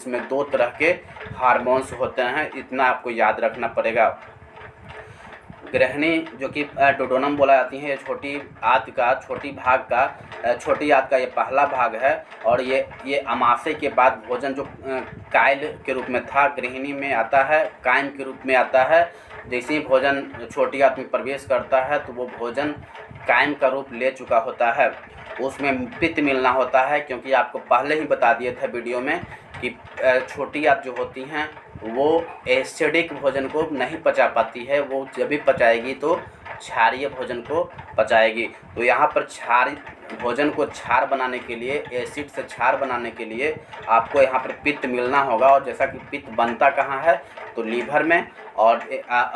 इसमें 2 तरह के हार्मोन्स होते हैं, इतना आपको याद रखना पड़ेगा। गृहिणी जो कि डोडोनम बोला जाती है, ये छोटी आंत का छोटी आंत का ये पहला भाग है। और ये अमाशय के बाद भोजन जो कायल के रूप में था, गृहिणी में आता है, कायम के रूप में आता है। जैसे ही भोजन छोटी आंत में प्रवेश करता है तो वो भोजन कायम का रूप ले चुका होता है। उसमें पित्त मिलना होता है, क्योंकि आपको पहले ही बता दिए थे वीडियो में कि छोटी आंत जो होती हैं वो एसिडिक भोजन को नहीं पचा पाती है, वो जब भी पचाएगी तो क्षारीय भोजन को पचाएगी। तो यहाँ पर भोजन को क्षार बनाने के लिए, एसिड से क्षार बनाने के लिए आपको यहाँ पर पित्त मिलना होगा। और जैसा कि पित्त बनता कहाँ है, तो लीवर में, और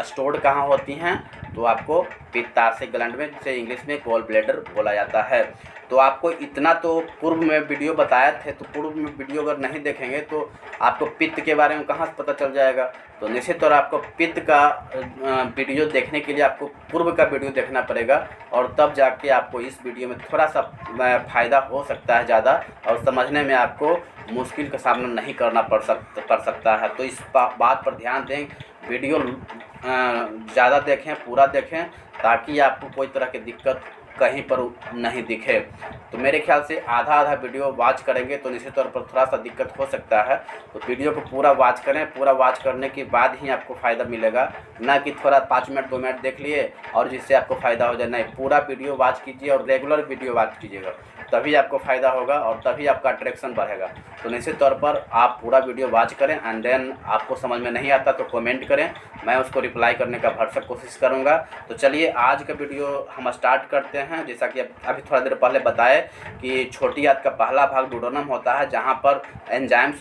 स्टोर्ड कहाँ होती हैं, तो आपको पित्ताशय ग्लैंड में, जिसे इंग्लिश में गॉल ब्लैडर बोला जाता है। तो आपको इतना तो पूर्व में वीडियो बताए थे, तो पूर्व में वीडियो अगर नहीं देखेंगे तो आपको पित्त के बारे में कहाँ से पता चल जाएगा। तो निश्चित तौर आपको पित्त का वीडियो देखने के लिए आपको पूर्व का वीडियो देखना पड़ेगा, और तब जाके आपको इस वीडियो में थोड़ा सा फ़ायदा हो सकता है ज़्यादा, और समझने में आपको मुश्किल का सामना नहीं करना पड़ सकता है। तो इस बात पर ध्यान दें, वीडियो ज़्यादा देखें, पूरा देखें, ताकि आपको कोई तरह की दिक्कत कहीं पर नहीं दिखे। तो मेरे ख्याल से आधा वीडियो वॉच करेंगे तो निश्चित तौर पर थोड़ा सा दिक्कत हो सकता है। तो वीडियो को पूरा वॉच करें, पूरा वॉच करने के बाद ही आपको फ़ायदा मिलेगा, ना कि थोड़ा 5 मिनट 2 मिनट देख लिए और जिससे आपको फ़ायदा हो जाए। नहीं, पूरा वीडियो वॉच कीजिए और रेगुलर वीडियो वॉच कीजिएगा, तभी आपको फ़ायदा होगा और तभी आपका अट्रैक्शन बढ़ेगा। तो निश्चित तौर पर आप पूरा वीडियो वॉच करें, एंड देन आपको समझ में नहीं आता तो कमेंट करें, मैं उसको रिप्लाई करने का भरसक कोशिश करूँगा। तो चलिए आज का वीडियो हम स्टार्ट करते हैं। जैसा कि अभी थोड़ा देर पहले बताए कि छोटी आंत का पहला भाग डोडोनम होता है, जहाँ पर एंजाइम्स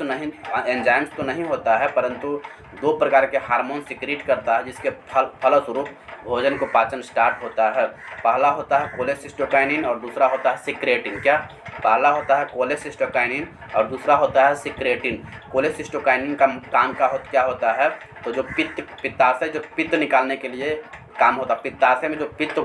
तो नहीं होता है, परंतु 2 प्रकार के हार्मोन सिक्रीट करता है, जिसके फलस्वरूप भोजन को पाचन स्टार्ट होता है। पहला होता है कोलेसिस्टोकाइनिन और दूसरा होता है सिक्रेटिन। क्या? पहला होता है कोलेसिस्टोकाइनिन और दूसरा होता है सिक्रेटिन। कोलेसिस्टोकाइनिन का काम क्या होता है, तो जो पित्ताशय जो पित्त निकालने के लिए काम होता है, पित्ताशय में जो पित्त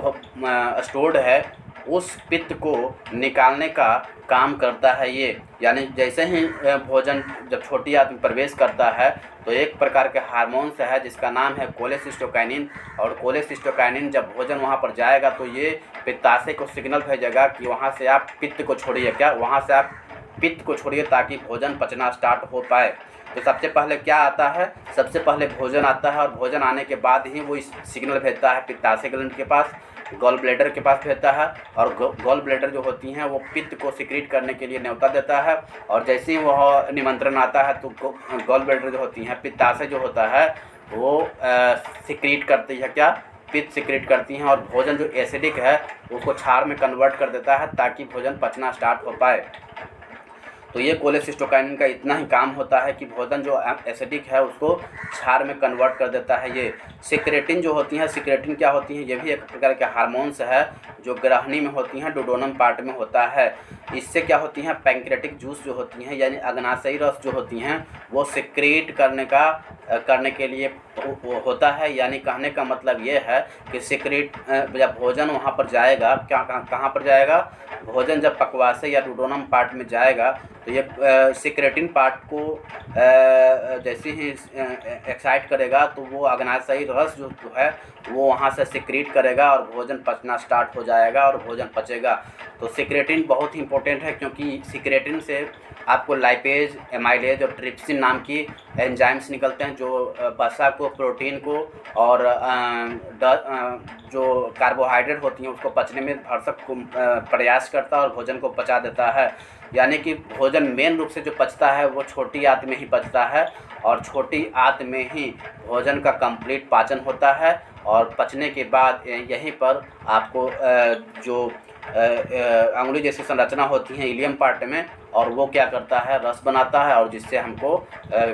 स्टोर्ड है उस पित्त को निकालने का काम करता है ये। यानी जैसे ही भोजन जब छोटी आंत में प्रवेश करता है तो एक प्रकार के हार्मोन्स है जिसका नाम है कोलेसिस्टोकाइनिन, और कोलेसिस्टोकाइनिन जब भोजन वहाँ पर जाएगा तो ये पित्ताशय को सिग्नल भेजेगा कि वहाँ से आप पित्त को छोड़िए। क्या? वहाँ से आप पित्त को छोड़िए ताकि भोजन पचना स्टार्ट हो पाए। तो सबसे पहले क्या आता है? सबसे पहले भोजन आता है, और भोजन आने के बाद ही वो इस सिग्नल भेजता है पित्ताशय ग्लैंड के पास, गॉल ब्लैडर के पास भेजता है, और गॉल ब्लैडर जो होती हैं वो पित्त को सिक्रीट करने के लिए न्योता देता है। और जैसे ही वह निमंत्रण आता है तो गॉल ब्लैडर जो होती हैं, पित्ताशय जो होता है वो सिक्रीट करती है। क्या? पित्त सिक्रीट करती हैं, और भोजन जो एसिडिक है उसको क्षार में कन्वर्ट कर देता है ताकि भोजन पचना स्टार्ट हो पाए। तो ये कोलेसिस्टोकाइनिन का इतना ही काम होता है कि भोजन जो एसिडिक है उसको क्षार में कन्वर्ट कर देता है। ये सिक्रेटिन जो होती हैं, सिक्रेटिन क्या होती हैं? ये भी एक प्रकार के हार्मोन्स है जो गृहिणी में होती हैं, डोडोनम पार्ट में होता है। इससे क्या होती हैं? पैंक्रेटिक जूस जो होती हैं, यानी अग्नाशयी रस जो होती हैं, वो सिक्रेट करने के लिए होता है। यानी कहने का मतलब ये है कि सिक्रेट जब भोजन वहाँ पर जाएगा, कहाँ पर जाएगा? भोजन जब पक्वाशय या डोडोनम पार्ट में जाएगा तो ये सिक्रेटिन पार्ट को जैसे ही एक्साइट करेगा तो वो अग्नाशयी रस जो है वो वहाँ से सिक्रीट करेगा और भोजन पचना स्टार्ट हो जाएगा और भोजन पचेगा। तो सिक्रेटिन बहुत ही इंपॉर्टेंट है, क्योंकि सिक्रेटिन से आपको लाइपेज, एमाइलेज और ट्रिप्सिन नाम की एंजाइम्स निकलते हैं जो वसा को, प्रोटीन को और जो कार्बोहाइड्रेट होती हैं उसको पचने में भरसक प्रयास करता है और भोजन को पचा देता है। यानी कि भोजन मेन रूप से जो पचता है वो छोटी आंत में ही पचता है, और छोटी आंत में ही भोजन का कंप्लीट पाचन होता है। और पचने के बाद यहीं पर आपको जो अंगुली जैसी संरचना होती है इलियम पार्ट में, और वो क्या करता है? रस बनाता है, और जिससे हमको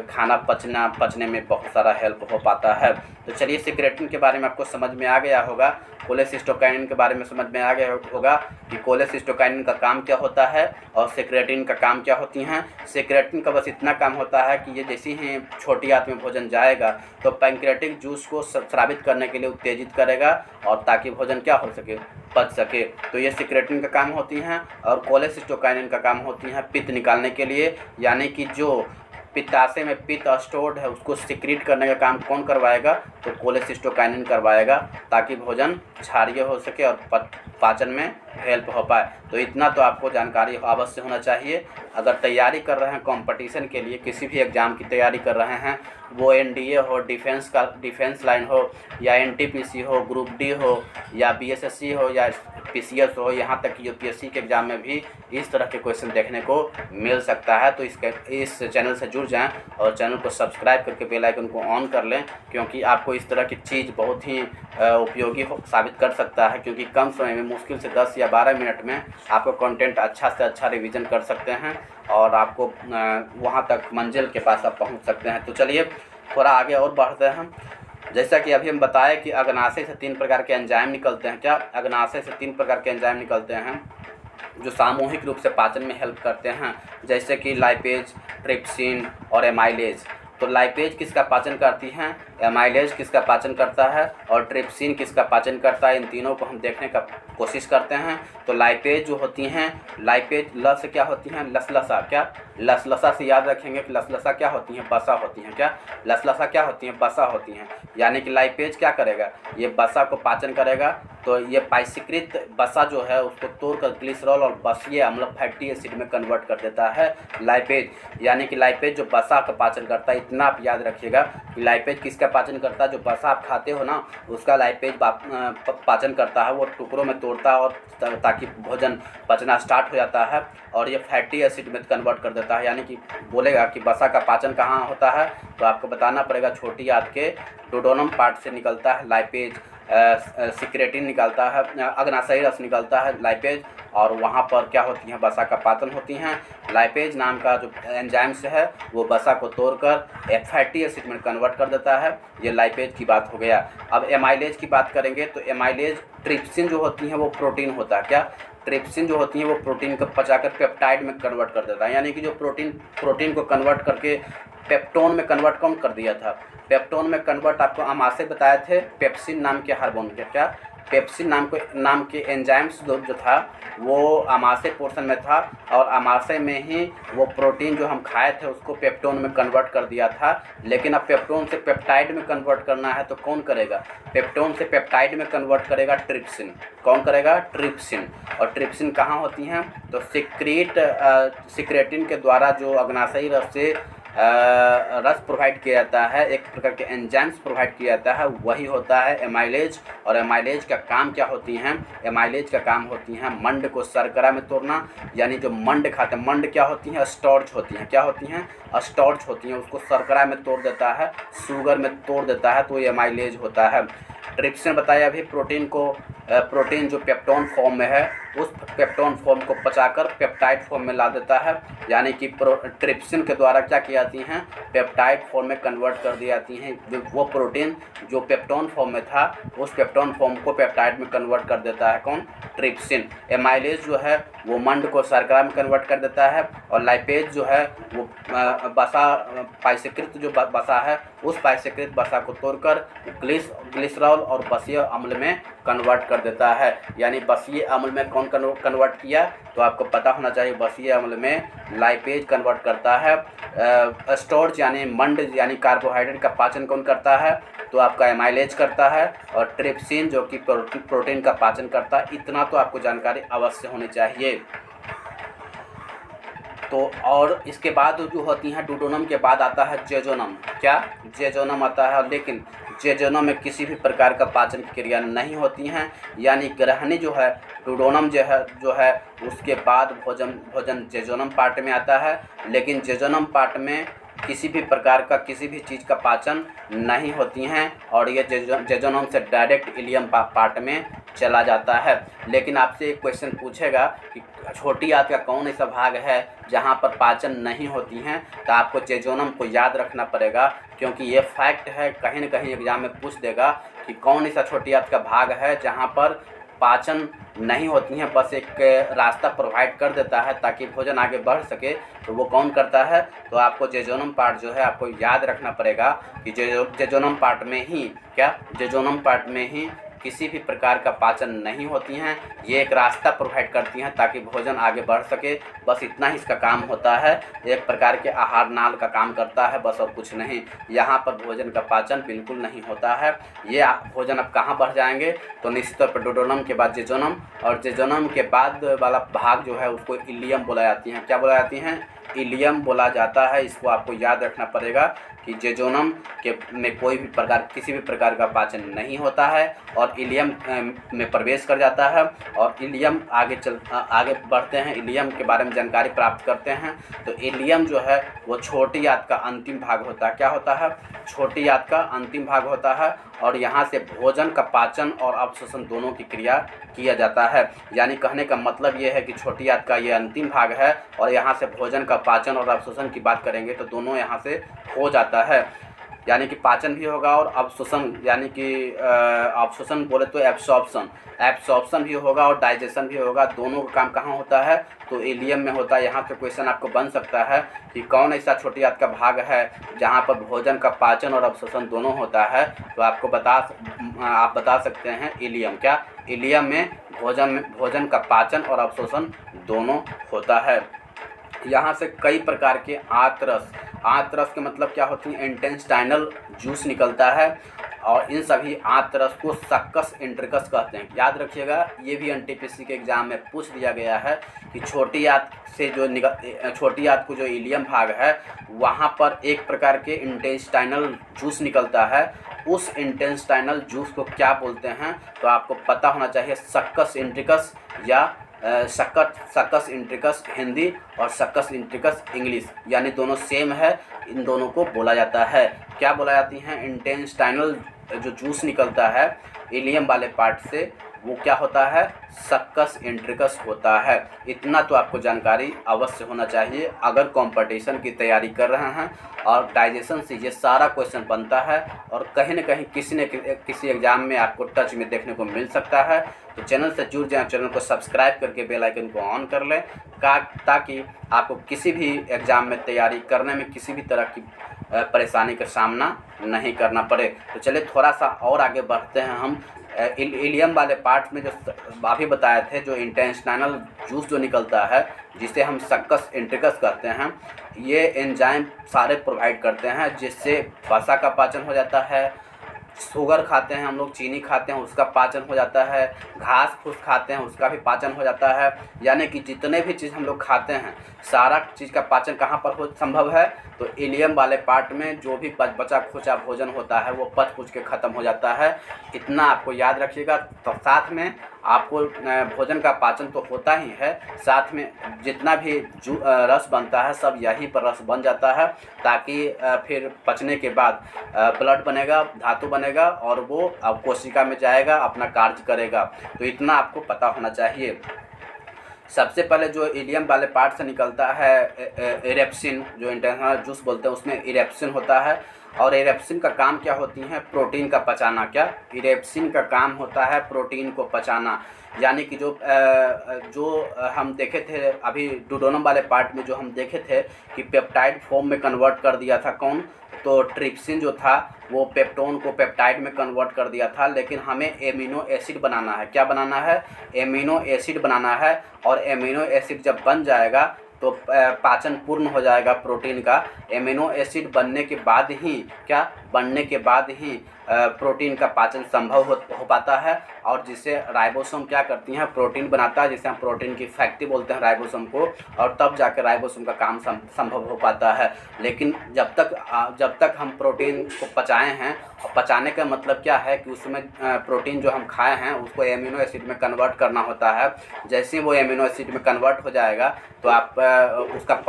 खाना पचने में बहुत सारा हेल्प हो पाता है। तो चलिए, सिक्रेटिन के बारे में आपको समझ में आ गया होगा, कोलेसिस्टोकाइनिन के बारे में समझ में आ गया होगा कि कोलेसिस्टोकाइनिन का काम क्या होता है और सिक्रेटिन का काम क्या होती हैं। सिक्रेटिन का बस इतना काम होता है कि ये जैसे ही छोटी आंत में भोजन जाएगा तो पैंक्रेटिक जूस को स्रावित करने के लिए उत्तेजित करेगा, और ताकि भोजन क्या हो सके? पच सके। तो ये सिक्रेटिन का काम होती हैं, और कोलेसिस्टोकाइनिन का काम होती हैं पित्त निकालने के लिए। यानी कि जो पित्ताशय में पित्त स्टोर्ड है उसको सिक्रीट करने का काम कौन करवाएगा? तो कोलेसिस्टोकाइनिन करवाएगा, ताकि भोजन क्षारीय हो सके और पाचन में हेल्प हो पाए। तो इतना तो आपको जानकारी अवश्य होना चाहिए। अगर तैयारी कर रहे हैं कंपटीशन के लिए, किसी भी एग्ज़ाम की तैयारी कर रहे हैं, वो एनडीए हो, डिफेंस लाइन हो, या एनटीपीसी हो, ग्रुप डी हो, या बीएसएससी हो, या पीसीएस हो, यहाँ तक कि यूपीएससी के एग्ज़ाम में भी इस तरह के क्वेश्चन देखने को मिल सकता है। तो इस चैनल से जुड़ जाएं और चैनल को सब्सक्राइब करके बेल आइकन को ऑन कर लें, क्योंकि आपको इस तरह की चीज़ बहुत ही उपयोगी साबित कर सकता है। क्योंकि कम समय में, मुश्किल से 10 या 12 मिनट में आपको कंटेंट अच्छा से अच्छा रिवीजन कर सकते हैं और आपको वहाँ तक मंजिल के पास आप पहुँच सकते हैं। तो चलिए थोड़ा आगे और बढ़ते हैं। जैसा कि अभी हम बताएं कि अग्नाशय से 3 प्रकार के एंजाइम निकलते हैं। क्या? अग्नाशय से 3 प्रकार के एंजाइम निकलते हैं जो सामूहिक रूप से पाचन में हेल्प करते हैं, जैसे कि लाइपेज, ट्रिप्सिन और एमाइलेज। तो लाइपेज किसका पाचन करती हैं, एमाइलेज किसका पाचन करता है और ट्रिप्सिन किसका पाचन करता है, इन तीनों को हम देखने का कोशिश करते हैं। तो लाइपेज जो होती हैं, लाइपेज ल से क्या होती हैं? लसलसा। क्या? लसलसा से याद रखेंगे कि लसलसा क्या होती हैं? बसा होती हैं। क्या? लसलसा क्या होती हैं? बसा होती हैं। यानी कि लाइपेज क्या करेगा? ये बसा को पाचन करेगा। तो ये पाइसीकृत बसा जो है उसको तोड़कर ग्लिसरॉल और बसीय अम्ल फैटी एसिड में कन्वर्ट कर देता है लाइपेज। यानी कि लाइपेज जो बसा का पाचन करता है, इतना आप याद रखिएगा कि लाइपेज किसका पाचन करता है? जो बसा आप खाते हो ना, उसका लाइपेज पाचन करता है। वो टुकड़ों में तोड़ता है और ताकि भोजन पचना स्टार्ट हो जाता है और ये फैटी एसिड में कन्वर्ट कर देता है। यानी कि बोलेगा कि बसा का पाचन कहाँ होता है, तो आपको बताना पड़ेगा छोटी आंत के डोडोनम पार्ट से निकलता है लाइपेज। सिक्रेटिन निकलता है, अग्नाशयी रस निकलता है लाइपेज, और वहाँ पर क्या होती हैं? बसा का पाचन होती हैं। लाइपेज नाम का जो एंजाइम्स है वो बसा को तोड़कर फैटी एसिड में कन्वर्ट कर देता है। ये लाइपेज की बात हो गया। अब एमाइलेज की बात करेंगे तो एमाइलेज, ट्रिप्सिन जो होती हैं वो प्रोटीन होता है। क्या? ट्रिप्सिन जो होती है वो प्रोटीन को पचाकर पेप्टाइड में कन्वर्ट कर देता है। यानी कि जो प्रोटीन को कन्वर्ट करके पेप्टोन में कन्वर्ट कौन कर दिया था? पेप्टोन में कन्वर्ट आपको अमाशय बताए थे पेप्सिन नाम के हार्मोन के। क्या? पेप्सिन नाम के एंजाइम्स जो था वो अमाशय पोर्शन में था, और अमाशय में ही वो प्रोटीन जो हम खाए थे उसको पेप्टोन में कन्वर्ट कर दिया था। लेकिन अब पेप्टोन से पेप्टाइड में कन्वर्ट करना है तो कौन करेगा? पेप्टोन से पेप्टाइड में कन्वर्ट करेगा ट्रिप्सिन। कौन करेगा? ट्रिप्सिन। और ट्रिप्सिन कहाँ होती हैं? तो सिक्रेटिन के द्वारा जो अग्नाशयी रस से रस प्रोवाइड किया जाता है, एक प्रकार के एंजाइम्स प्रोवाइड किया जाता है, वही होता है एमाइलेज। और एमाइलेज का काम क्या होती हैं? एमाइलेज का काम होती हैं मंड को शर्करा में तोड़ना। यानी जो मंड खाते हैं, मंड क्या होती हैं? स्टार्च होती हैं। क्या होती हैं? स्टार्च होती हैं। उसको शर्करा में तोड़ देता है, शुगर में तोड़ देता है, तो ये एमाइलेज होता है। ट्रिप्सिन बताया अभी, प्रोटीन जो पेप्टोन फॉर्म में है उस पेप्टोन फॉर्म को पचाकर पेप्टाइड फॉर्म में ला देता है। यानी कि ट्रिप्सिन के द्वारा क्या की जाती हैं? पेप्टाइड फॉर्म में कन्वर्ट कर दी जाती हैं। वो प्रोटीन जो पेप्टोन फॉर्म में था उस पेप्टोन फॉर्म को पेप्टाइड में कन्वर्ट कर देता है कौन? ट्रिप्सिन। एमाइलेज जो है वो मंड को शर्करा में कन्वर्ट कर देता है, और लाइपेज जो है वो बसा पाइसीकृत जो बसा है उस पाइसीकृत बसा को तोड़कर ग्लिसरॉल और बसीय अम्ल में कन्वर्ट कर देता है। यानी बसीय अम्ल में कौन कन्वर्ट किया? तो आपको पता होना चाहिए बसीय अम्ल में लाइपेज कन्वर्ट करता है। स्टार्च यानी मंड यानी कार्बोहाइड्रेट का पाचन कौन करता है? तो आपका एमाइलेज करता है। और ट्रिप्सिन जो कि प्रोटीन का पाचन करता है। इतना तो आपको जानकारी अवश्य होनी चाहिए। तो और इसके बाद जो होती हैं, डुओडेनम के बाद आता है जेजोनम। क्या? जेजोनम आता है, लेकिन जेजोनम में किसी भी प्रकार का पाचन की क्रिया नहीं होती हैं। यानी ग्रहणी जो है डुओडेनम जो है उसके बाद भोजन जेजोनम पार्ट में आता है। लेकिन जेजोनम पार्ट में किसी भी प्रकार का किसी भी चीज़ का पाचन नहीं होती हैं, और ये जेजोनम से डायरेक्ट इलियम पार्ट में चला जाता है। लेकिन आपसे एक क्वेश्चन पूछेगा कि छोटी आंत का कौन ऐसा भाग है जहाँ पर पाचन नहीं होती हैं, तो आपको जेजोनम को याद रखना पड़ेगा, क्योंकि ये फैक्ट है, कहीं न कहीं एग्जाम में पूछ देगा कि कौन ऐसा छोटी आंत का भाग है जहाँ पर पाचन नहीं होती हैं, बस एक रास्ता प्रोवाइड कर देता है ताकि भोजन आगे बढ़ सके। तो वो कौन करता है? तो आपको जेजोनम पार्ट जो है आपको याद रखना पड़ेगा कि जेजोनम पार्ट में ही क्या? जेजोनम पार्ट में ही किसी भी प्रकार का पाचन नहीं होती हैं। ये एक रास्ता प्रोवाइड करती हैं ताकि भोजन आगे बढ़ सके, बस इतना ही इसका काम होता है। एक प्रकार के आहार नाल का काम करता है, बस और कुछ नहीं। यहाँ पर भोजन का पाचन बिल्कुल नहीं होता है। ये भोजन अब कहाँ बढ़ जाएंगे, तो निश्चित तौर पर डोडोनम के बाद जेजोनम, और जेजोनम के बाद वाला भाग जो है उसको इलियम बोला जाती हैं। क्या बोला जाती हैं? इलियम बोला जाता है। इसको आपको याद रखना पड़ेगा कि जेजोनम के में कोई भी प्रकार, किसी भी प्रकार का पाचन नहीं होता है और इलियम में प्रवेश कर जाता है, और इलियम आगे बढ़ते हैं, इलियम के बारे में जानकारी प्राप्त करते हैं। तो इलियम जो है वो छोटी आंत का अंतिम भाग होता है। क्या होता है? छोटी आंत का अंतिम भाग होता है, और यहाँ से भोजन का पाचन और अवशोषण दोनों की क्रिया किया जाता है। यानी कहने का मतलब ये है कि छोटी आंत का ये अंतिम भाग है, और यहाँ से भोजन का पाचन और अवशोषण की बात करेंगे तो दोनों यहाँ से हो जाता है। यानी कि पाचन भी होगा और अवशोषण, यानी कि अवशोषण बोले तो एब्सॉर्प्शन भी होगा और डाइजेशन भी होगा। दोनों का काम कहाँ होता है? तो इलियम में होता है। यहाँ पे क्वेश्चन आपको बन सकता है कि कौन ऐसा छोटी आंत का भाग है जहाँ पर भोजन का पाचन और अवशोषण दोनों होता है? तो आपको आप बता सकते हैं इलियम। क्या? इलियम में भोजन का पाचन और अवशोषण दोनों होता है। यहाँ से कई प्रकार के आंतरस के मतलब क्या होती है? इंटेस्टाइनल जूस निकलता है, और इन सभी आंतरस को सक्कस इंट्रिकस कहते हैं। याद रखिएगा, ये भी एनटीपीसी के एग्जाम में पूछ दिया गया है कि छोटी आंत को जो इलियम भाग है वहाँ पर एक प्रकार के इंटेस्टाइनल जूस निकलता है। उस इंटेस्टाइनल जूस को क्या बोलते हैं? तो आपको पता होना चाहिए, सक्कस इंट्रिकस या सक्कस इंट्रिकस हिंदी और सक्कस इंट्रिकस इंग्लिश, यानी दोनों सेम है। इन दोनों को बोला जाता है, क्या बोला जाती हैं? इंटेस्टाइनल जो जूस निकलता है इलियम वाले पार्ट से, वो क्या होता है? सक्कस इंट्रिकस होता है। इतना तो आपको जानकारी अवश्य होना चाहिए अगर कंपटीशन की तैयारी कर रहे हैं, और डाइजेशन से ये सारा क्वेश्चन बनता है, और कहीं न कहीं किसी एग्जाम में आपको टच में देखने को मिल सकता है। तो चैनल से जुड़ जाएं, चैनल को सब्सक्राइब करके बेल आइकन को ऑन कर लें, ताकि आपको किसी भी एग्ज़ाम में तैयारी करने में किसी भी तरह की परेशानी का सामना नहीं करना पड़े। तो चलिए थोड़ा सा और आगे बढ़ते हैं हम। इलियम वाले पार्ट में जो अभी बताए थे, जो इंटेस्टाइनल जूस जो निकलता है जिसे हम सक्कस इंट्रिकस कहते हैं, ये एंजाइम सारे प्रोवाइड करते हैं, जिससे वसा का पाचन हो जाता है। शुगर खाते हैं हम लोग, चीनी खाते हैं, उसका पाचन हो जाता है। घास फूस खाते हैं, उसका भी पाचन हो जाता है। यानी कि जितने भी चीज़ हम लोग खाते हैं, सारा चीज़ का पाचन कहाँ पर संभव है? तो इलियम वाले पार्ट में जो भी बचा खुचा भोजन होता है वो पच पुच के ख़त्म हो जाता है। इतना आपको याद रखिएगा। तो साथ में आपको भोजन का पाचन तो होता ही है, साथ में जितना भी रस बनता है सब यहीं पर रस बन जाता है, ताकि फिर पचने के बाद ब्लड बनेगा, धातु बनेगा, और वो अब कोशिका में जाएगा, अपना कार्य करेगा। तो इतना आपको पता होना चाहिए। सबसे पहले जो इलियम वाले पार्ट से निकलता है इरेप्सिन, जो इंटेस्टाइनल जूस बोलते हैं, उसमें इरेप्सिन होता है। और इरेप्सिन का काम क्या होती है? प्रोटीन का पचाना। क्या? इरेप्सिन का काम होता है प्रोटीन को पचाना। यानी कि जो हम देखे थे अभी डोडोनम वाले पार्ट में, जो हम देखे थे कि पेप्टाइड फॉर्म में कन्वर्ट कर दिया था कौन? तो ट्रिप्सिन जो था वो पेप्टोन को पेप्टाइड में कन्वर्ट कर दिया था, लेकिन हमें एमिनो एसिड बनाना है। क्या बनाना है? एमिनो एसिड बनाना है। और एमिनो एसिड जब बन जाएगा तो पाचन पूर्ण हो जाएगा प्रोटीन का। एमिनो एसिड बनने के बाद ही प्रोटीन का पाचन संभव हो पाता है, और जिसे राइबोसोम क्या करती हैं? प्रोटीन बनाता है, जिसे हम प्रोटीन की फैक्ट्री बोलते हैं राइबोसोम को, और तब जाकर राइबोसोम का काम संभव हो पाता है। लेकिन जब तक हम प्रोटीन को पचाए हैं, और पचाने का मतलब क्या है कि उसमें प्रोटीन जो हम खाए हैं उसको एमिनो एसिड में कन्वर्ट करना होता है। जैसे ही वो एमिनो एसिड में कन्वर्ट हो जाएगा तो आप उसका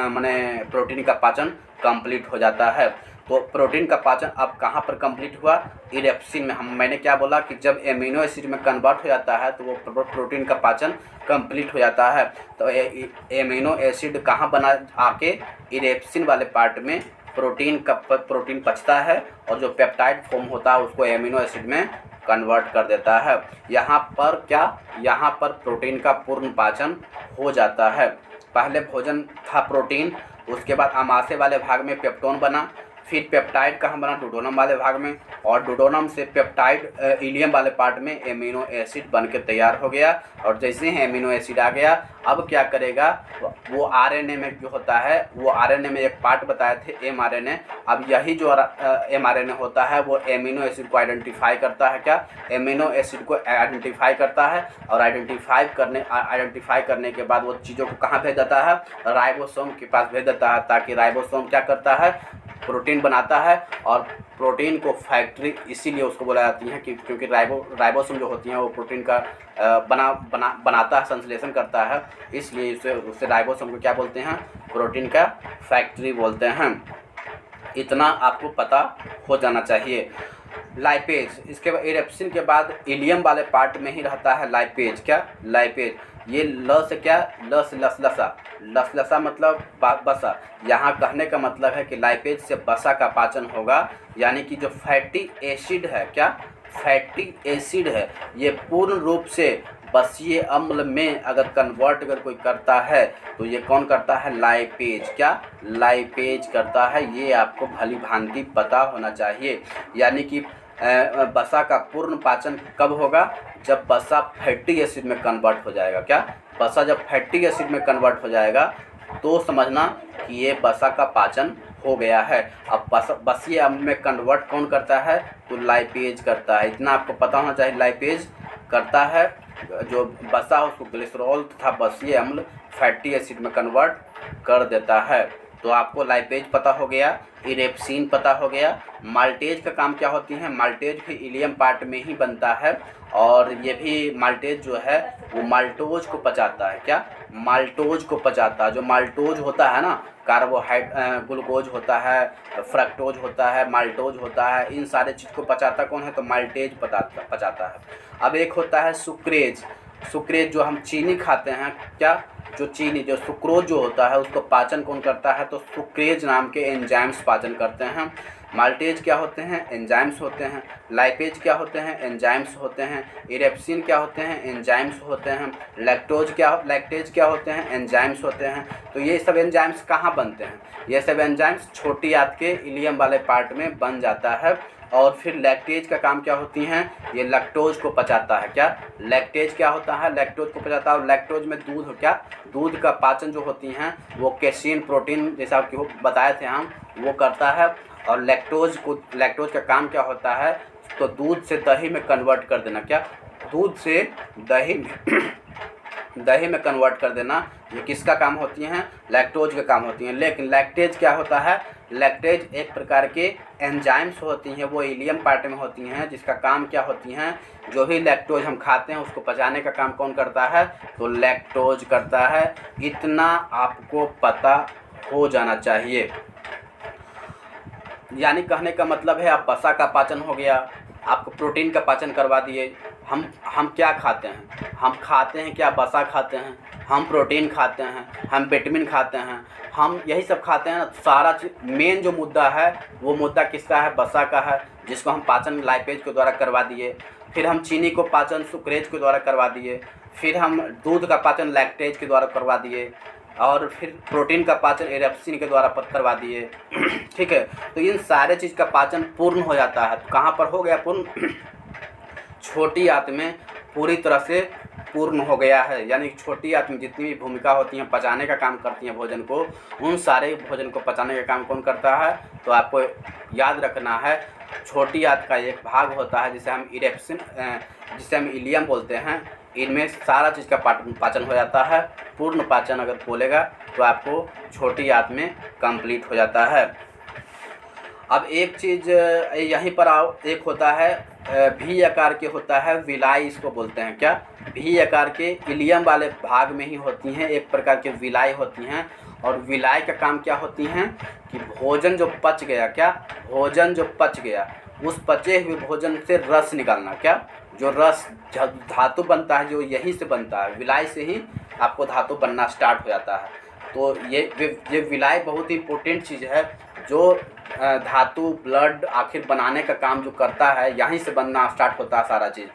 माने प्रोटीन का पाचन कंप्लीट हो जाता है। तो प्रोटीन का पाचन अब कहाँ पर कंप्लीट हुआ? इरेप्सिन में। मैंने क्या बोला कि जब एमिनो एसिड में कन्वर्ट हो जाता है तो वो प्रोटीन का पाचन कंप्लीट हो जाता है। तो एमिनो एसिड कहाँ बना? आके इरेप्सिन वाले पार्ट में प्रोटीन पचता है, और जो पेप्टाइड फॉर्म होता है उसको एमिनो एसिड में कन्वर्ट कर देता है। यहाँ पर प्रोटीन का पूर्ण पाचन हो जाता है। पहले भोजन था प्रोटीन, उसके बाद आमाशय वाले भाग में पेप्टोन बना, फिर पेप्टाइड कहाँ बना, डुओडेनम वाले भाग में, और डुओडेनम से पेप्टाइड इलियम वाले पार्ट में एमिनो एसिड बन के तैयार हो गया। और जैसे ही एमिनो एसिड आ गया, अब क्या करेगा, वो आरएनए में जो होता है, वो आरएनए में एक पार्ट बताए थे एमआरएनए। अब यही जो एमआरएनए होता है वो एमिनो एसिड को आइडेंटिफाई करता है, क्या, एमिनो एसिड को आइडेंटिफाई करता है, और आइडेंटिफाई करने के बाद वो चीज़ों को कहाँ भेज देता है, राइबोसोम के पास भेज देता है, ताकि राइबोसोम क्या करता है, प्रोटीन बनाता है। और प्रोटीन को फैक्ट्री इसीलिए उसको बोला जाती है कि क्योंकि राइबोसोम जो होती हैं वो प्रोटीन का बनाता है, संश्लेषण करता है, इसलिए उससे राइबोसोम को क्या बोलते हैं, प्रोटीन का फैक्ट्री बोलते हैं। इतना आपको पता हो जाना चाहिए। लाइपेज, इसके बाद इरेप्सिन के बाद इलियम वाले पार्ट में ही रहता है लाइपेज, क्या, लाइपेज। ये ल से क्या, ल से लसलसा मतलब बसा। यहाँ कहने का मतलब है कि लाइपेज से बसा का पाचन होगा, यानी कि जो फैटी एसिड है, क्या, फैटी एसिड है, ये पूर्ण रूप से बसीय अम्ल में अगर कन्वर्ट अगर कोई करता है तो ये कौन करता है, लाइपेज, क्या, लाइपेज करता है। ये आपको भली भांति पता होना चाहिए। यानी कि बसा का पूर्ण पाचन कब होगा, जब बसा फैटी एसिड में कन्वर्ट हो जाएगा, क्या, बसा जब फैटी एसिड में कन्वर्ट हो जाएगा तो समझना कि ये बसा का पाचन हो गया है। अब बसीय अम्ल में कन्वर्ट कौन करता है, तो लाइपेज करता है। इतना आपको पता होना चाहिए, लाइपेज करता है। जो बसा उसको ग्लिसरॉल तथा बसीय अम्ल फैटी एसिड में कन्वर्ट कर देता है। तो आपको लाइपेज पता हो गया, इरेप्सिन पता हो गया। माल्टेज का काम क्या होती है, माल्टेज भी इलियम पार्ट में ही बनता है, और ये भी माल्टेज जो है वो माल्टोज को पचाता है, क्या, माल्टोज को पचाता है। जो माल्टोज होता है ना, ग्लूकोज होता है, फ्रक्टोज होता है, माल्टोज होता है, इन सारे चीज़ को पचाता कौन है, तो माल्टेज पचाता है। अब एक होता है सुक्रेज। सुक्रेज जो हम चीनी खाते हैं, क्या, जो चीनी जो सुक्रोज जो होता है उसको पाचन कौन करता है, तो सुक्रेज नाम के एंजाइम्स पाचन करते हैं। माल्टेज क्या होते हैं, एंजाइम्स होते हैं। लाइपेज क्या होते हैं, एंजाइम्स होते हैं। इरेप्सिन क्या होते हैं, एंजाइम्स होते हैं। लैक्टेज क्या होते हैं, एंजाइम्स होते हैं। तो ये सब एंजाइम्स कहाँ बनते हैं, ये सब एंजाइम्स छोटी आंत के इलियम वाले पार्ट में बन जाता है। और फिर लैक्टेज का काम क्या होती हैं, ये लैक्टोज को पचाता है, क्या, लैक्टेज क्या होता है, लैक्टोज को पचाता है। और लैक्टोज में दूध, क्या, दूध का पाचन जो होती हैं वो कैसीन प्रोटीन जैसा कि बताए थे हम, वो करता है। और लैक्टोज का काम क्या होता है, तो दूध से दही में कन्वर्ट कर देना, क्या, दूध से दही में कन्वर्ट कर देना। ये किसका काम होती हैं, लैक्टोज का काम होती हैं। लेकिन लैक्टेज क्या होता है, लैक्टेज एक प्रकार के एंजाइम्स होती हैं, वो इलियम पार्ट में होती हैं, जिसका काम क्या होती हैं, जो भी लैक्टोज हम खाते हैं उसको पचाने का काम कौन करता है, तो लैक्टोज करता है। इतना आपको पता हो जाना चाहिए। यानी कहने का मतलब है आप बसा का पाचन हो गया, आपको प्रोटीन का पाचन करवा दिए। हम क्या खाते हैं, हम खाते हैं क्या, बसा खाते हैं, हम प्रोटीन खाते हैं, हम विटामिन खाते हैं, हम यही सब खाते हैं ना। सारा चीज़ मेन जो मुद्दा है वो मुद्दा किसका है, बसा का है, जिसको हम पाचन लाइपेज के द्वारा करवा दिए। फिर हम चीनी को पाचन सुक्रेज के द्वारा करवा दिए। फिर हम दूध का पाचन लैक्टेज के द्वारा करवा दिए। और फिर प्रोटीन का पाचन इरेप्सिन के द्वारा करवा दिए। ठीक है, तो इन सारे चीज़ का पाचन पूर्ण हो जाता है। कहाँ पर हो गया पूर्ण, छोटी आंत में पूरी तरह से पूर्ण हो गया है। यानी छोटी आंत में जितनी भी भूमिका होती हैं, पचाने का काम करती हैं भोजन को, उन सारे भोजन को पचाने का काम कौन करता है, तो आपको याद रखना है छोटी आंत का एक भाग होता है जिसे हम इरेप्सिन, जिसे हम इलियम बोलते हैं। इनमें सारा चीज़ का पाचन हो जाता है। पूर्ण पाचन अगर बोलेगा तो आपको छोटी आंत में कंप्लीट हो जाता है। अब एक चीज़ यहीं पर आओ, एक होता है भी आकार के होता है विलाई, इसको बोलते हैं, क्या, भी आकार के इलियम वाले भाग में ही होती हैं, एक प्रकार के विलाई होती हैं। और विलाई का काम क्या होती हैं कि भोजन जो पच गया, क्या, भोजन जो पच गया उस पचे हुए भोजन से रस निकालना, क्या, जो रस धातु बनता है जो यहीं से बनता है, विलाई से ही आपको धातु बनना स्टार्ट हो जाता है। तो ये विलाई बहुत ही इम्पोर्टेंट चीज़ है, जो धातु ब्लड आखिर बनाने का काम जो करता है, यहीं से बनना स्टार्ट होता है सारा चीज़।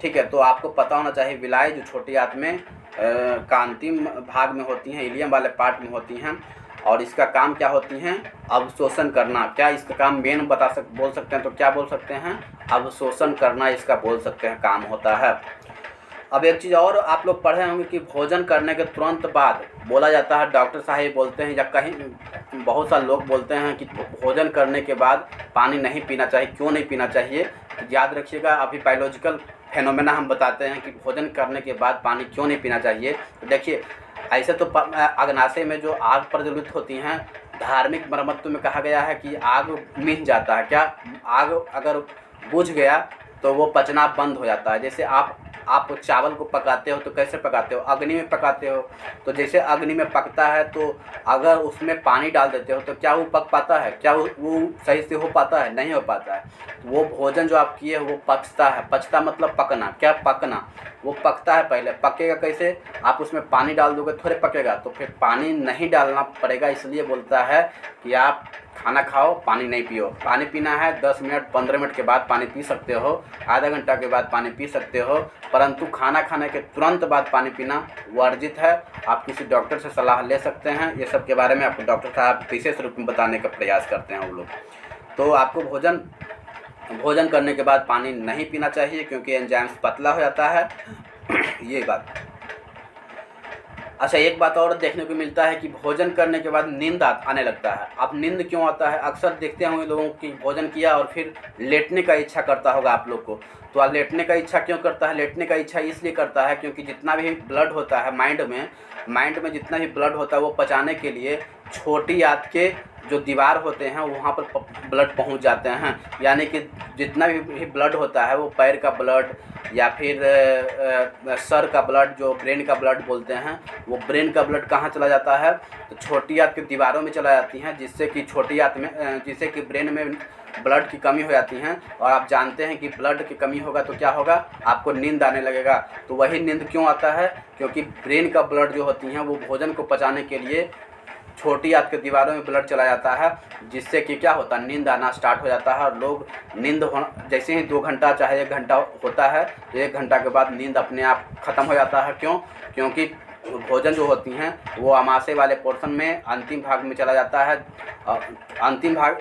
ठीक है, तो आपको पता होना चाहिए विलाई जो छोटी आंत में का अंतिम भाग में होती हैं, इलियम वाले पार्ट में होती हैं। और इसका काम क्या होती हैं, अवशोषण करना। क्या इसका काम मेन बोल सकते हैं तो क्या बोल सकते हैं, अवशोषण करना इसका बोल सकते हैं काम होता है। अब एक चीज़ और आप लोग पढ़े होंगे कि भोजन करने के तुरंत बाद बोला जाता है, डॉक्टर साहब बोलते हैं या कहीं बहुत सारे लोग बोलते हैं कि भोजन करने के बाद पानी नहीं पीना चाहिए। क्यों नहीं पीना चाहिए, तो याद रखिएगा, अभी बायोलॉजिकल फेनोमेना हम बताते हैं कि भोजन करने के बाद पानी क्यों नहीं पीना चाहिए। तो देखिए, ऐसे तो अग्नाशय में जो आग प्रज्वलित होती हैं, धार्मिक मरम्मतों में कहा गया है कि आग मिट जाता है। क्या आग अगर बुझ गया तो वो पचना बंद हो जाता है। जैसे आप चावल को पकाते हो तो कैसे पकाते हो, अग्नि में पकाते हो। तो जैसे अग्नि में पकता है तो अगर उसमें पानी डाल देते हो तो क्या वो पक पाता है, क्या वो सही से हो पाता है, नहीं हो पाता है। वो भोजन जो आप किए वो पचता है, पचता मतलब पकना, क्या पकना, वो पकता है। पहले पकेगा कैसे, आप उसमें पानी डाल दोगे थोड़े पकेगा, तो फिर पानी नहीं डालना पड़ेगा। इसलिए बोलता है कि आप खाना खाओ पानी नहीं पियो। पानी पीना है 10 मिनट 15 मिनट के बाद पानी पी सकते हो, आधा घंटा के बाद पानी पी सकते हो, परंतु खाना खाने के तुरंत बाद पानी पीना वर्जित है। आप किसी डॉक्टर से सलाह ले सकते हैं। ये सब के बारे में आपको डॉक्टर साहब विशेष रूप में बताने का प्रयास करते हैं वो लोग। तो आपको भोजन करने के बाद पानी नहीं पीना चाहिए क्योंकि एंजाइम्स पतला हो जाता है। ये बात। अच्छा, एक बात और देखने को मिलता है कि भोजन करने के बाद नींद आने लगता है। अब नींद क्यों आता है, अक्सर देखते होंगे लोगों की भोजन किया और फिर लेटने का इच्छा करता होगा आप लोग को। तो लेटने का इच्छा क्यों करता है, लेटने का इच्छा इसलिए करता है क्योंकि जितना भी ब्लड होता है माइंड में जितना भी ब्लड होता है वो पचाने के लिए छोटी आंत के जो दीवार होते हैं वहाँ पर ब्लड पहुँच जाते हैं। यानी कि जितना भी ब्लड होता है वो पैर का ब्लड या फिर सर का ब्लड, जो ब्रेन का ब्लड बोलते हैं, वो ब्रेन का ब्लड कहाँ चला जाता है, तो छोटी आंत की दीवारों में चला जाती हैं, जिससे कि छोटी आंत में जिससे कि ब्रेन में ब्लड की कमी हो जाती है। और आप जानते हैं कि ब्लड की कमी होगा तो क्या होगा, आपको नींद आने लगेगा। तो वही नींद क्यों आता है, क्योंकि ब्रेन का ब्लड जो होती हैं वो भोजन को पचाने के लिए छोटी आंत के दीवारों में ब्लड चला जाता है, जिससे कि क्या होता है, नींद आना स्टार्ट हो जाता है। और लोग नींद जैसे ही 2 घंटा चाहे 1 घंटा होता है तो 1 घंटा के बाद नींद अपने आप ख़त्म हो जाता है। क्यों, क्योंकि भोजन जो होती हैं वो अमाशय वाले पोर्शन में अंतिम भाग में चला जाता है। अंतिम भाग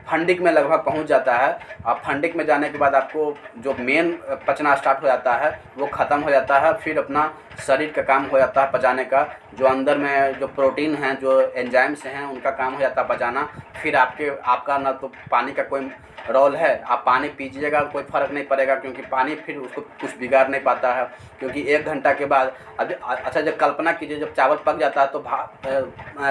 फंडिक में लगभग पहुंच जाता है। अब फंडिक में जाने के बाद आपको जो मेन पचना स्टार्ट हो जाता है वो ख़त्म हो जाता है। फिर अपना शरीर का काम हो जाता है पचाने का, जो अंदर में जो प्रोटीन हैं, जो एंजाइम्स हैं, उनका काम हो जाता है पचाना। फिर आपका ना तो पानी का कोई रोल है, आप पानी पीजिएगा कोई फ़र्क नहीं पड़ेगा, क्योंकि पानी फिर उसको कुछ बिगाड़ नहीं पाता है। क्योंकि 1 घंटा के बाद अच्छा, जब कल्पना कीजिए जब चावल पक जाता है तो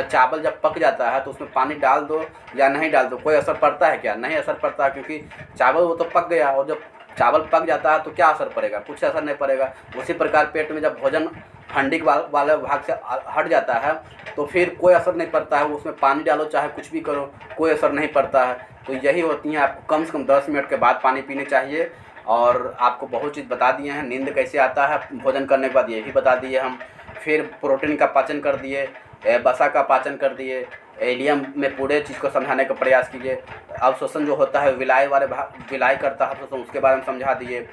चावल जब पक जाता है तो उसमें पानी डाल दो या नहीं डाल दो, कोई असर पड़ता है क्या, नहीं असर पड़ता, क्योंकि चावल वो तो पक गया। और जब चावल पक जाता है तो क्या असर पड़ेगा, कुछ असर नहीं पड़ेगा। उसी प्रकार पेट में जब भोजन फंडिक वाले भाग से हट जाता है तो फिर कोई असर नहीं पड़ता है, उसमें पानी डालो चाहे कुछ भी करो, कोई असर नहीं पड़ता है। तो यही होती हैं, आपको कम से कम 10 मिनट के बाद पानी पीनी चाहिए। और आपको बहुत चीज़ बता दिए हैं, नींद कैसे आता है भोजन करने के बाद ये भी बता दिए हम। फिर प्रोटीन का पाचन कर दिए, वसा का पाचन कर दिए, एलियम में पूरे चीज़ को समझाने का प्रयास कीजिए। अवशोषण जो होता है विलाय करता है अवशोषण, उसके बारे में समझा दिए।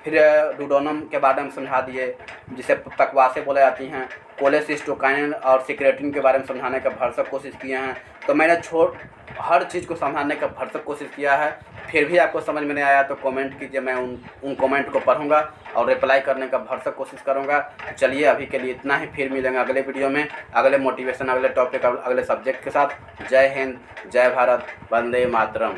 फिर डुओडेनम के बारे में समझा दिए, जिसे पकवासें बोले जाती हैं। कोलेसिस्टोकाइनिन और सिक्रेटिन के बारे में समझाने का भरसक कोशिश किए हैं। तो मैंने हर चीज़ को समझाने का भरसक कोशिश किया है। फिर भी आपको समझ में नहीं आया तो कमेंट कीजिए, मैं उन कमेंट को पढ़ूंगा और रिप्लाई करने का भरसक कोशिश करूंगा। चलिए अभी के लिए इतना ही, फिर मिलेंगे अगले वीडियो में, अगले मोटिवेशन, अगले टॉपिक, अगले सब्जेक्ट के साथ। जय हिंद, जय भारत, वंदे मातरम।